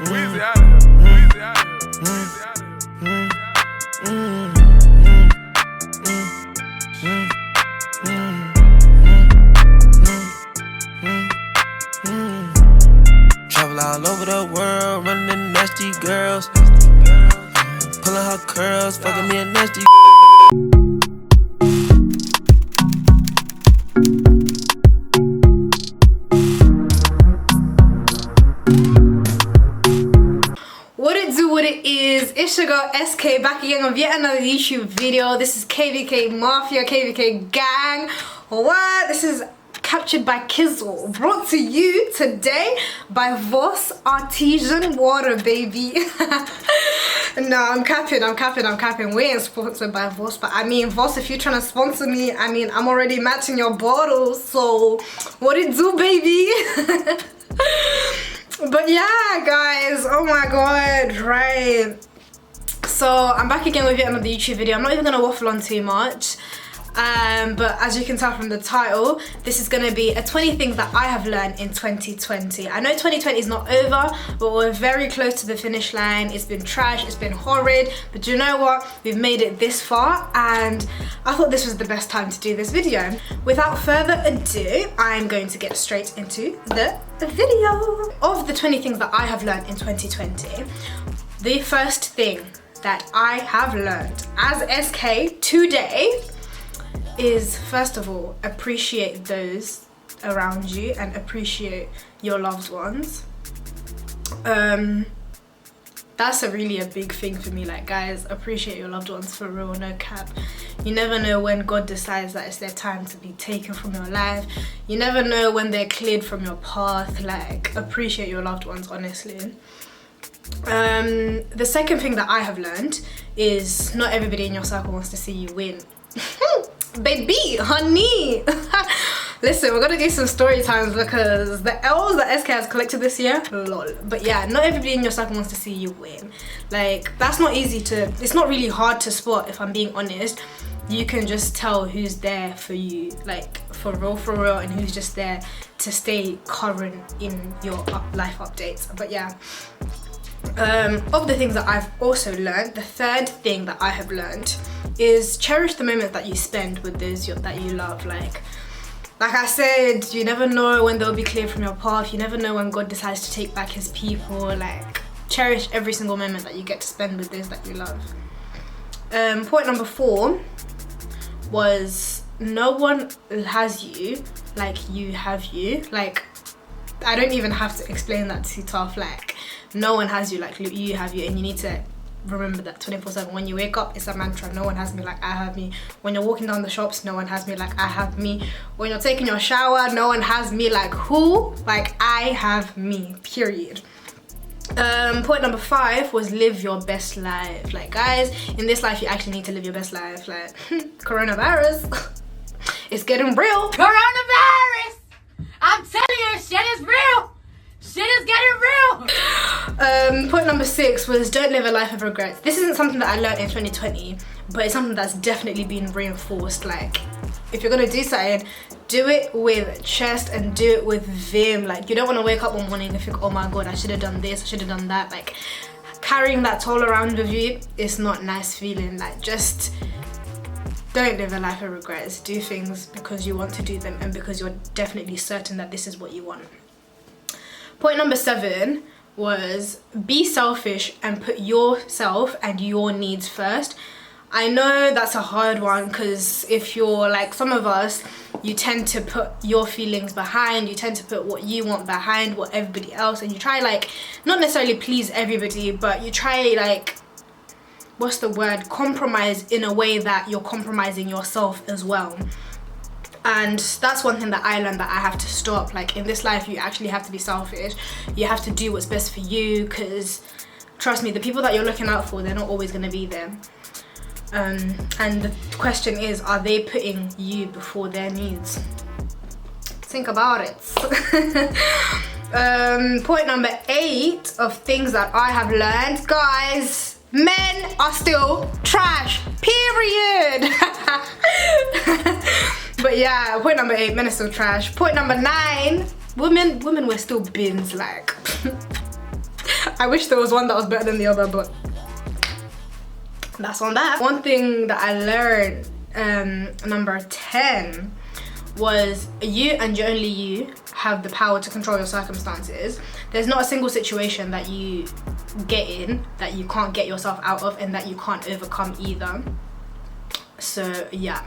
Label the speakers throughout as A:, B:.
A: Weezy out of here. Weezy out of here. Weezy out of here.
B: Travel all over the world, running nasty girls. Pulling her curls, fucking me a nasty.
C: What it is, it's your girl SK back again with yet another YouTube video. This is KBK Mafia, KBK Gang. What? This is captured by Kizzle, brought to you today by Voss Artesian Water, baby. No, I'm capping. We ain't sponsored by Voss, but I mean, Voss, if you're trying to sponsor me, I mean, I'm already matching your bottles, so what it do, baby? But yeah, guys, oh my god, right. So I'm back again with yet another YouTube video. I'm not even gonna waffle on too much. But as you can tell from the title, this is going to be a 20 things that I have learned in 2020. I know 2020 is not over, but we're very close to the finish line. It's been trash, it's been horrid, but you know what? We've made it this far, and I thought this was the best time to do this video. Without further ado, I'm going to get straight into the video. Of the 20 things that I have learned in 2020, the first thing that I have learned as SK today is, first of all, appreciate those around you and appreciate your loved ones. That's really a big thing for me. Like, guys, appreciate your loved ones, for real, no cap. You never know when God decides that it's their time to be taken from your life. You never know when they're cleared from your path. Like, appreciate your loved ones, honestly. The second thing that I have learned is not everybody in your circle wants to see you win. Baby, honey. Listen, we're gonna do some story times because the L's that SK has collected this year, lol. But yeah, not everybody in your circle wants to see you win. Like, that's not easy to, it's not really hard to spot, if I'm being honest. You can just tell who's there for you, like, for real, and who's just there to stay current in your life updates. But yeah, of the things that I've also learned, the third thing that I have learned is cherish the moment that you spend with those that you love. Like I said, you never know when they'll be cleared from your path. You never know when God decides to take back his people. Like, cherish every single moment that you get to spend with those that you love. Point number 4 was, no one has you like you have you. Like, I don't even have to explain that too tough. Like, no one has you like you have you, and you need to remember that 24/7. When you wake up, it's a mantra. No one has me like I have me. When you're walking down the shops, no one has me like I have me. When you're taking your shower, no one has me like who? Like I have me, period. Point number 5 was live your best life. Like, guys, in this life you actually need to live your best life. Like, coronavirus, it's getting real.
D: Coronavirus! I'm telling you, shit is real. Shit is getting real.
C: Point number 6 was don't live a life of regrets. This isn't something that I learned in 2020, but it's something that's definitely been reinforced. Like, if you're gonna do something, do it with chest and do it with vim. Like, you don't want to wake up one morning and think, oh my god, I should have done this, I should have done that. Like, carrying that toll around with you is not nice feeling. Like, just don't live a life of regrets. Do things because you want to do them and because you're definitely certain that this is what you want. Point number 7 was be selfish and put yourself and your needs first. I know that's a hard one because if you're like some of us, you tend to put your feelings behind, you tend to put what you want behind what everybody else, and you try, like, not necessarily please everybody, but you try, like, what's the word, compromise in a way that you're compromising yourself as well. And that's one thing that I learned that I have to stop. Like, in this life you actually have to be selfish. You have to do what's best for you, because trust me, the people that you're looking out for, they're not always going to be there. And the question is, are they putting you before their needs? Think about it. Point number 8 of things that I have learned, guys, men are still trash, period. But yeah, point number 8, men are still trash. Point number 9, women were still bins, like. I wish there was one that was better than the other, but that's on that. One thing that I learned, number 10, was you and only you have the power to control your circumstances. There's not a single situation that you get in that you can't get yourself out of and that you can't overcome either. So yeah.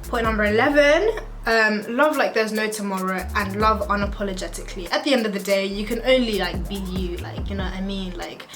C: Point number 11, love like there's no tomorrow and love unapologetically. At the end of the day, you can only like be you, like, you know what I mean? Like,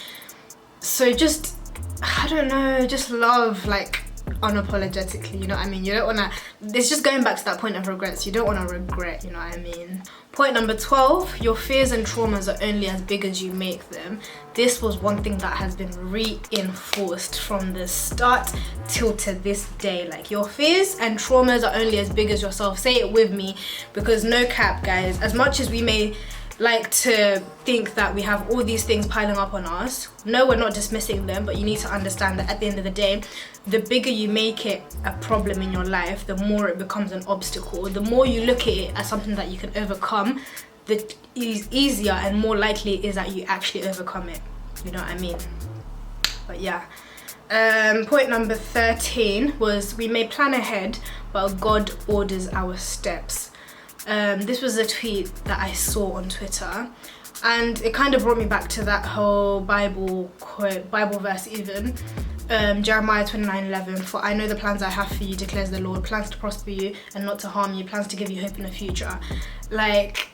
C: so just, I don't know, just love like unapologetically, you know what I mean? You don't wanna, it's just going back to that point of regrets. You don't wanna regret, you know what I mean? Point number 12, your fears and traumas are only as big as you make them. This was one thing that has been reinforced from the start till to this day. Like, your fears and traumas are only as big as yourself. Say it with me, because no cap, guys, as much as we may like to think that we have all these things piling up on us, no, we're not dismissing them, but you need to understand that at the end of the day, the bigger you make it a problem in your life, the more it becomes an obstacle. The more you look at it as something that you can overcome, the easier and more likely it is that you actually overcome it, you know what I mean? But yeah. Point number 13 was, we may plan ahead, but God orders our steps. This was a tweet that I saw on Twitter, and it kind of brought me back to that whole Bible quote, Bible verse even, Jeremiah 29:11. For I know the plans I have for you, declares the Lord, plans to prosper you and not to harm you, plans to give you hope in the future. Like,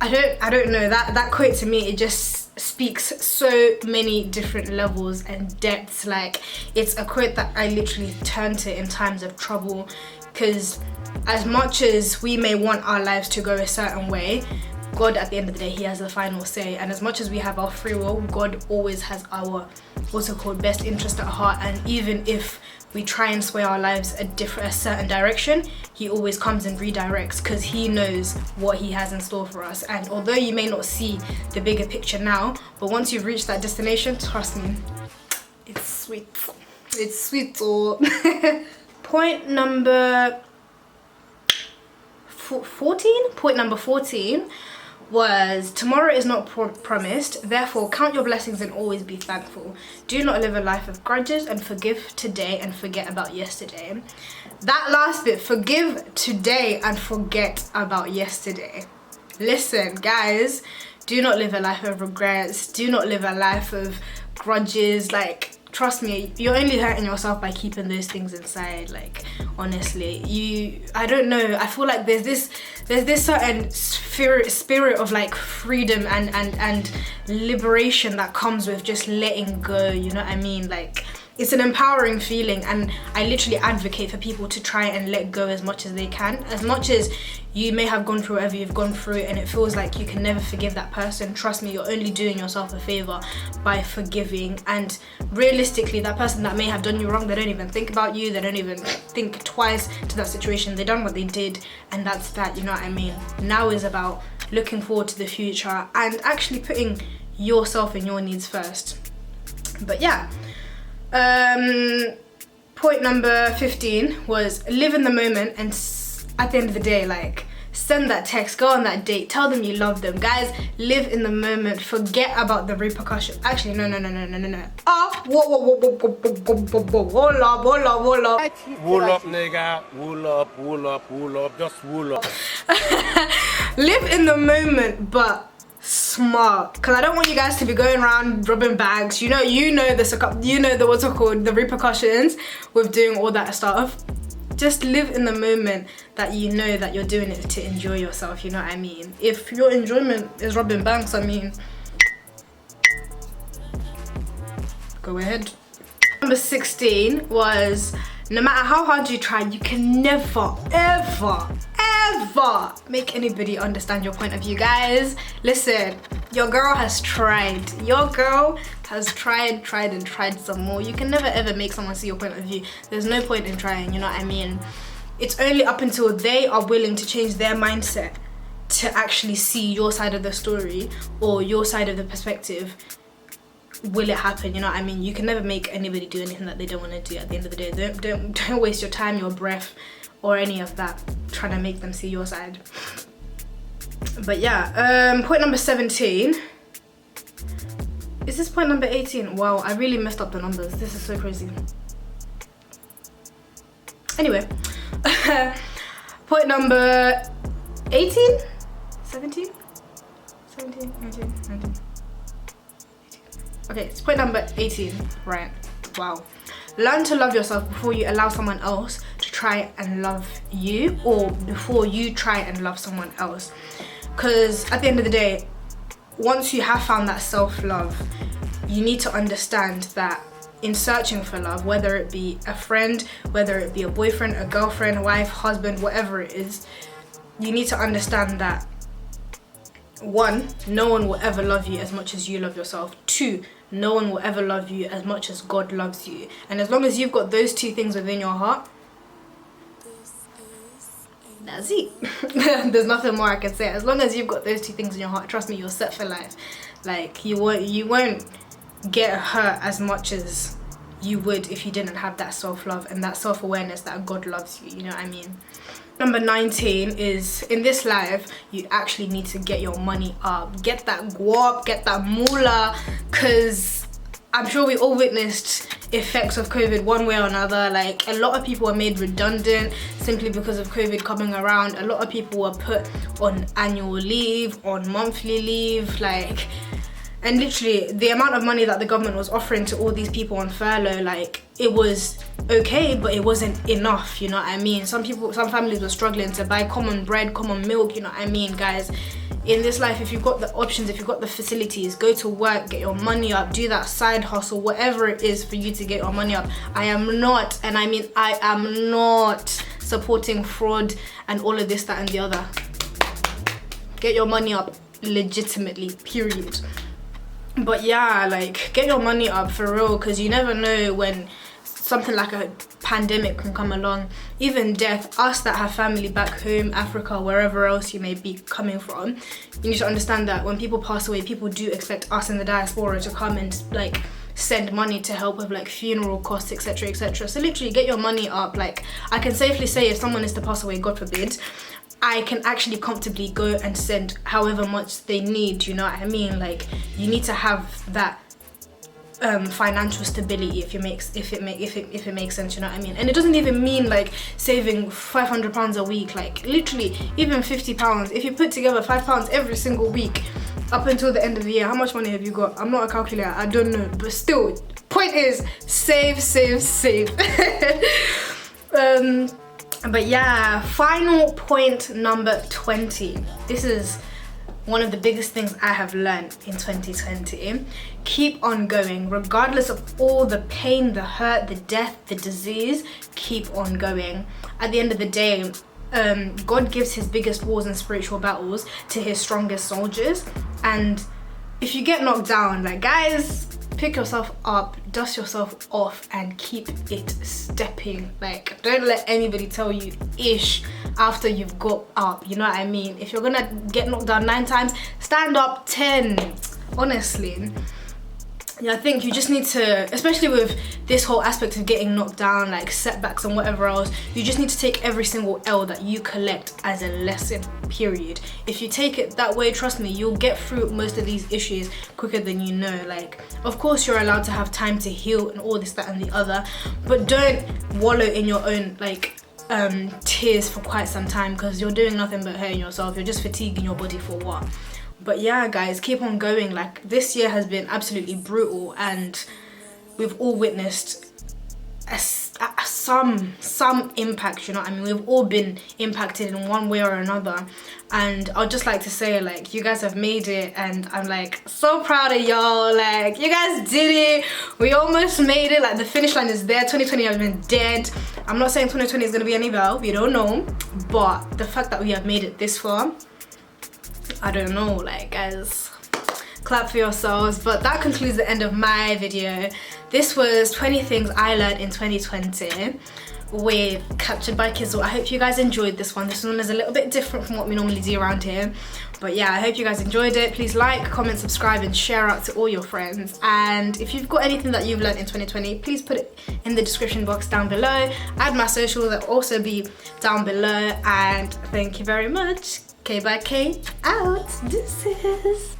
C: I don't know, that quote to me, it just speaks so many different levels and depths. Like, it's a quote that I literally turn to in times of trouble, because as much as we may want our lives to go a certain way, God, at the end of the day, he has the final say. And as much as we have our free will, God always has our, what's it called, best interest at heart. And even if we try and sway our lives a certain direction, he always comes and redirects, because he knows what he has in store for us. And although you may not see the bigger picture now, but once you've reached that destination, trust me, it's sweet. It's sweet. Oh. Point number 14? Point number 14 was, tomorrow is not promised, therefore count your blessings and always be thankful. Do not live a life of grudges, and forgive today and forget about yesterday. That last bit, forgive today and forget about yesterday. Listen, guys, do not live a life of regrets. Do not live a life of grudges. Like, trust me, you're only hurting yourself by keeping those things inside. Like, honestly, I don't know, I feel like there's this certain spirit of like freedom and liberation that comes with just letting go, you know what I mean? Like, it's an empowering feeling, and I literally advocate for people to try and let go as much as they can. As much as you may have gone through whatever you've gone through and it feels like you can never forgive that person, trust me, you're only doing yourself a favor by forgiving. And realistically, that person that may have done you wrong, they don't even think about you, they don't even think twice to that situation. They done what they did, and that's that, you know what I mean? Now is about looking forward to the future and actually putting yourself and your needs first. But yeah. Point number 15 was, live in the moment, and at the end of the day, like, send that text, go on that date, tell them you love them. Guys, live in the moment, forget about the repercussions. Actually, no. Oh, whoa, hold up.
A: Wool up, nigga. Wool up. Just wool up.
C: Live in the moment, but smart, because I don't want you guys to be going around robbing bags. You know the what's it called, the repercussions with doing all that stuff. Just live in the moment, that you know that you're doing it to enjoy yourself, you know what I mean? If your enjoyment is robbing banks, I mean, go ahead. Number 16 was, no matter how hard you try, you can never, ever make anybody understand your point of view. Guys, listen, your girl has tried. Your girl has tried some more. You can never ever make someone see your point of view. There's no point in trying, you know what I mean? It's only up until they are willing to change their mindset to actually see your side of the story or your side of the perspective will it happen, you know what I mean? You can never make anybody do anything that they don't want to do at the end of the day. Don't waste your time, your breath, or any of that trying to make them see your side. But yeah, point number 17. Is this point number 18? Wow, I really messed up the numbers. This is so crazy. Anyway, point number 18? 17? 17, 19, 19. Okay, it's point number 18, right? Wow. Learn to love yourself before you allow someone else to try and love you, or before you try and love someone else. Because at the end of the day, once you have found that self-love, you need to understand that in searching for love, whether it be a friend, whether it be a boyfriend, a girlfriend, wife, husband, whatever it is, you need to understand that 1, no one will ever love you as much as you love yourself. 2, no one will ever love you as much as God loves you. And as long as you've got those 2 things within your heart, that's it. There's nothing more I can say. As long as you've got those 2 things in your heart, trust me, you're set for life. Like, you won't get hurt as much as you would if you didn't have that self-love and that self-awareness that God loves you, you know what I mean? Number 19 is, in this life, you actually need to get your money up. Get that guap, get that moolah, because I'm sure we all witnessed effects of COVID one way or another. Like, a lot of people were made redundant simply because of COVID coming around. A lot of people were put on annual leave, on monthly leave, like, and literally the amount of money that the government was offering to all these people on furlough, like, it was okay, but it wasn't enough, you know what I mean? Some families were struggling to buy common bread, common milk, you know what I mean? Guys, in this life, if you've got the options, if you've got the facilities, go to work, get your money up, do that side hustle, whatever it is for you to get your money up. I am not, and I mean I am not supporting fraud and all of this, that and the other. Get your money up legitimately, period. But yeah, like, get your money up for real, because you never know when something like a pandemic can come along, even death. Us that have family back home, Africa, wherever else you may be coming from, you need to understand that when people pass away, people do expect us in the diaspora to come and like send money to help with like funeral costs, etc, etc. So literally get your money up. Like, I can safely say if someone is to pass away, God forbid, I can actually comfortably go and send however much they need, you know what I mean? Like, you need to have that financial stability, if it makes sense, you know what I mean? And it doesn't even mean like saving £500 a week, like literally even £50. If you put together £5 every single week up until the end of the year, how much money have you got? I'm not a calculator, I don't know, but still, point is, save. But yeah, final point number 20. This is one of the biggest things I have learned in 2020. Keep on going, regardless of all the pain, the hurt, the death, the disease, keep on going. At the end of the day, God gives his biggest wars and spiritual battles to his strongest soldiers. And if you get knocked down, like, guys, pick yourself up, dust yourself off, and keep it stepping. Like, don't let anybody tell you ish after you've got up, you know what I mean? If you're gonna get knocked down 9 times, stand up 10, honestly. Yeah, I think you just need to, especially with this whole aspect of getting knocked down, like setbacks and whatever else, you just need to take every single L that you collect as a lesson, period. If you take it that way, trust me, you'll get through most of these issues quicker than you know. Like, of course you're allowed to have time to heal and all this, that and the other, but don't wallow in your own like tears for quite some time, because you're doing nothing but hurting yourself. You're just fatiguing your body for what? But yeah, guys, keep on going. Like, this year has been absolutely brutal, and we've all witnessed some impact, you know what I mean? We've all been impacted in one way or another, and I'd just like to say, like, you guys have made it, and I'm like so proud of y'all. Like, you guys did it. We almost made it. Like, the finish line is there. 2020 has been dead. I'm not saying 2020 is gonna be any better, we don't know, but the fact that we have made it this far, I don't know, like, guys, clap for yourselves. But that concludes the end of my video. This was 20 things I learned in 2020 with Captured by Kizzle. I hope you guys enjoyed this one. This one is a little bit different from what we normally do around here. But yeah, I hope you guys enjoyed it. Please like, comment, subscribe, and share out to all your friends. And if you've got anything that you've learned in 2020, please put it in the description box down below. Add my socials, that will also be down below. And thank you very much. KBK out. Deuces.